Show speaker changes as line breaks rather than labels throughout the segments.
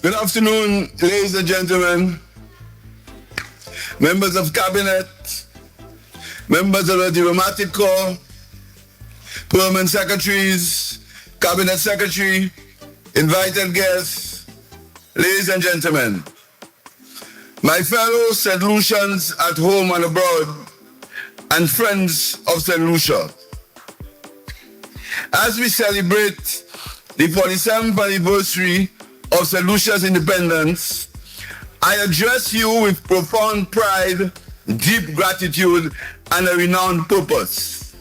Good afternoon, ladies and gentlemen, members of cabinet, members of the diplomatic corps, permanent secretaries, cabinet secretary, invited guests, ladies and gentlemen, my fellow Saint Lucians at home and abroad, and friends of Saint Lucia. As we celebrate the 47th anniversary of Saint Lucia's independence, I address you with profound pride, deep gratitude, and a renowned purpose.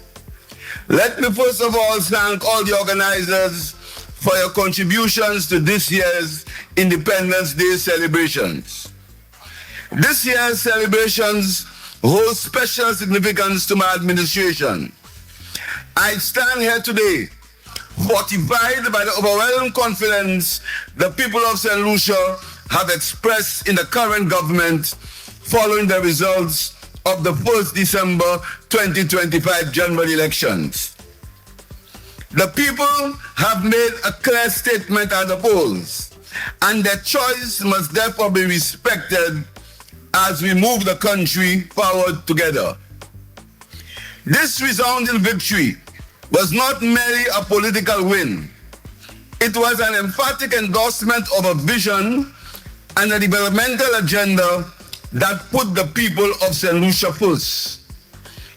Let me first of all thank all the organizers for your contributions to this year's Independence Day celebrations. This year's celebrations hold special significance to my administration. I stand here today fortified by the overwhelming confidence the people of Saint Lucia have expressed in the current government following the results of the 1st December 2025 general elections. The people have made a clear statement at the polls, and their choice must therefore be respected as we move the country forward together. This resounding victory was not merely a political win. It was an emphatic endorsement of a vision and a developmental agenda that put the people of Saint Lucia first.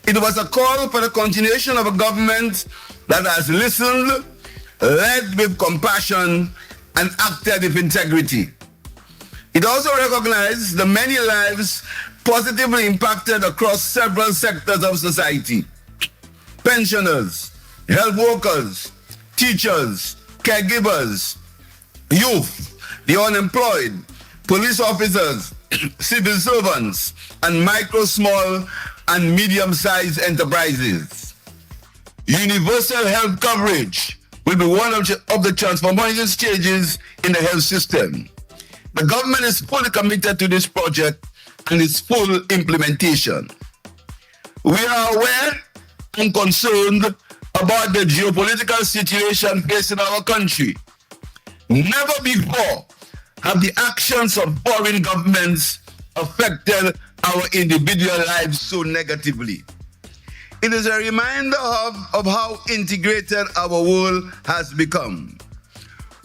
It was a call for the continuation of a government that has listened, led with compassion, and acted with integrity. It also recognized the many lives positively impacted across several sectors of society: pensioners, health workers, teachers, caregivers, youth, the unemployed, police officers, civil servants, and micro, small, and medium-sized enterprises. Universal health coverage will be one of the transformative changes in the health system. The government is fully committed to this project and its full implementation. We are aware and concerned about the geopolitical situation facing our country. Never before have the actions of foreign governments affected our individual lives so negatively. It is a reminder of how integrated our world has become.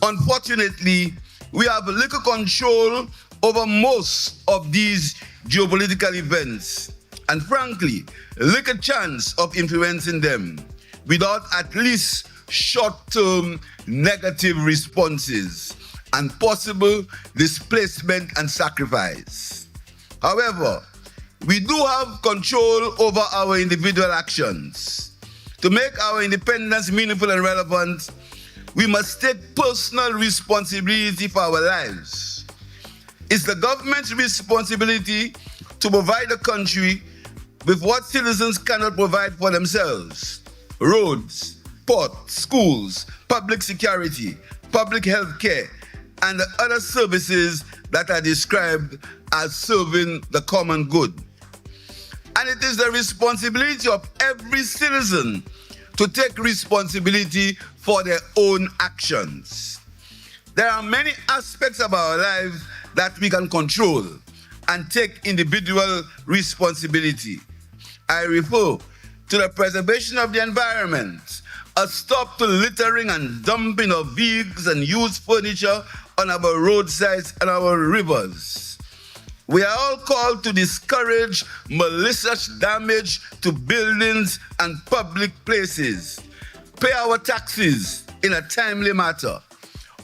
Unfortunately, we have little control over most of these geopolitical events, and frankly, little chance of influencing them without at least short-term negative responses and possible displacement and sacrifice. However, we do have control over our individual actions. To make our independence meaningful and relevant, we must take personal responsibility for our lives. It's the government's responsibility to provide the country with what citizens cannot provide for themselves: roads, ports, schools, public security, public health care, and the other services that are described as serving the common good. And it is the responsibility of every citizen to take responsibility for their own actions. There are many aspects of our lives that we can control and take individual responsibility. I refer to the preservation of the environment, a stop to littering and dumping of vehicles and used furniture on our roadsides and our rivers. We are all called to discourage malicious damage to buildings and public places, pay our taxes in a timely manner,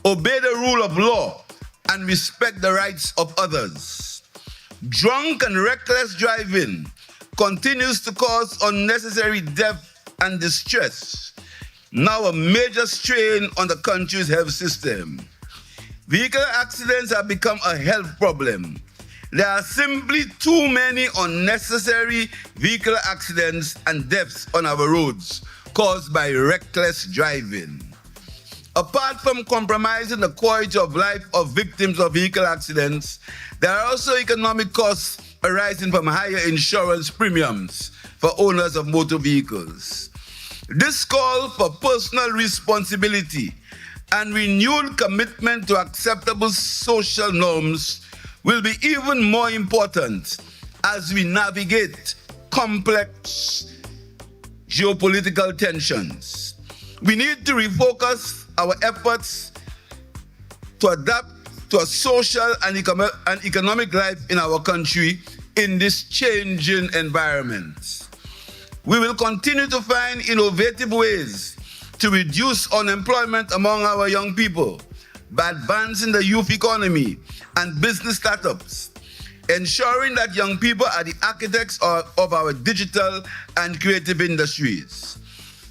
obey the rule of law, and respect the rights of others. Drunk and reckless driving continues to cause unnecessary death and distress, now a major strain on the country's health system. Vehicle accidents have become a health problem. There are simply too many unnecessary vehicle accidents and deaths on our roads caused by reckless driving. Apart from compromising the quality of life of victims of vehicle accidents, there are also economic costs arising from higher insurance premiums for owners of motor vehicles. This call for personal responsibility and renewed commitment to acceptable social norms will be even more important as we navigate complex geopolitical tensions. We need to refocus our efforts to adapt to a social and economic life in our country in this changing environment. We will continue to find innovative ways to reduce unemployment among our young people by advancing the youth economy and business startups, ensuring that young people are the architects of our digital and creative industries.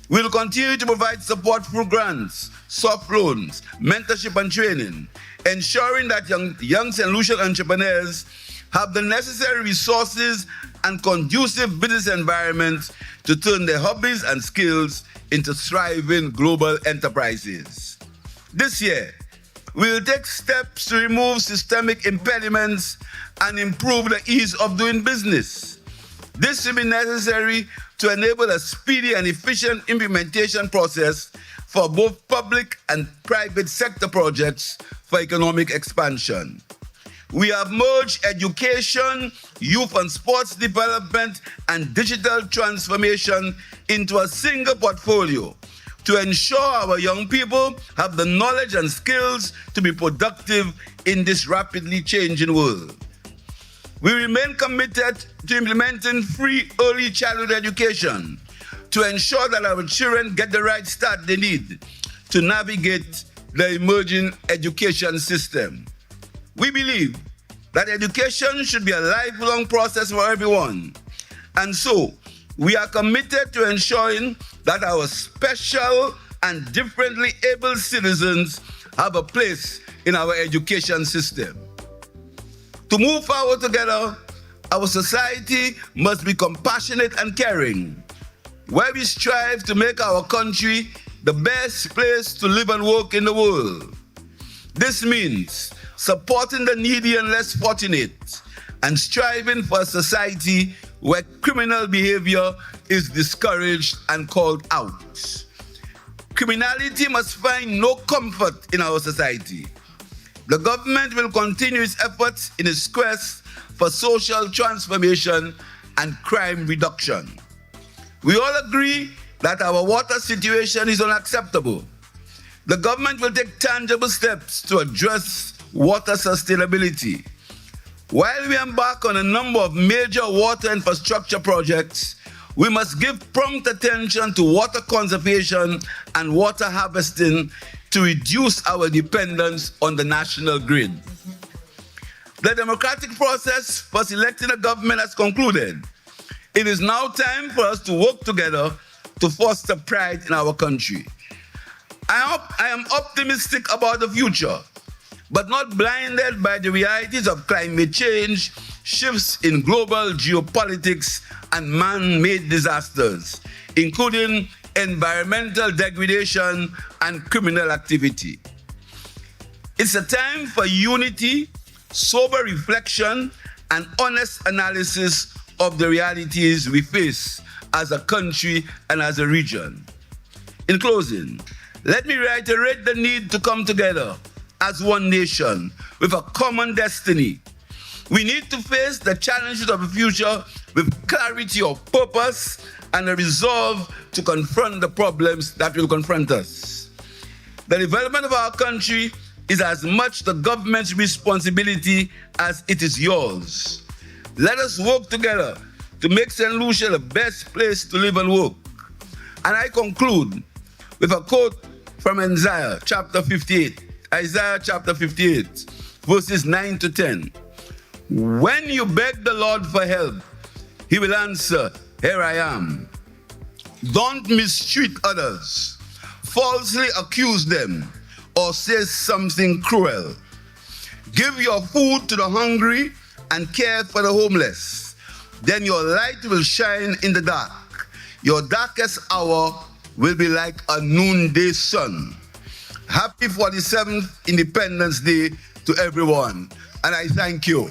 We will continue to provide support through grants, soft loans, mentorship and training, ensuring that young Saint Lucian entrepreneurs have the necessary resources and conducive business environments to turn their hobbies and skills into thriving global enterprises. This year, we will take steps to remove systemic impediments and improve the ease of doing business. This will be necessary to enable a speedy and efficient implementation process for both public and private sector projects for economic expansion. We have merged education, youth and sports development, and digital transformation into a single portfolio to ensure our young people have the knowledge and skills to be productive in this rapidly changing world. We remain committed to implementing free early childhood education to ensure that our children get the right start they need to navigate the emerging education system. We believe that education should be a lifelong process for everyone, and so we are committed to ensuring that our special and differently able citizens have a place in our education system. To move forward together, our society must be compassionate and caring, where we strive to make our country the best place to live and work in the world. This means supporting the needy and less fortunate, and striving for a society where criminal behavior is discouraged and called out. Criminality must find no comfort in our society. The government will continue its efforts in its quest for social transformation and crime reduction. We all agree that our water situation is unacceptable. The government will take tangible steps to address water sustainability. While we embark on a number of major water infrastructure projects, we must give prompt attention to water conservation and water harvesting to reduce our dependence on the national grid. The democratic process for selecting a government has concluded. It is now time for us to work together to foster pride in our country. I am optimistic about the future, but not blinded by the realities of climate change, shifts in global geopolitics, and man-made disasters, including environmental degradation and criminal activity. It's a time for unity, sober reflection, and honest analysis of the realities we face as a country and as a region. In closing, let me reiterate the need to come together as one nation with a common destiny. We need to face the challenges of the future with clarity of purpose and a resolve to confront the problems that will confront us. The development of our country is as much the government's responsibility as it is yours. Let us work together to make Saint Lucia the best place to live and work. And I conclude with a quote from Isaiah chapter 58, verses 9 to 10. When you beg the Lord for help, he will answer, here I am. Don't mistreat others, falsely accuse them, or say something cruel. Give your food to the hungry and care for the homeless. Then your light will shine in the dark. Your darkest hour will be like a noonday sun. Happy 47th Independence Day to everyone, and I thank you.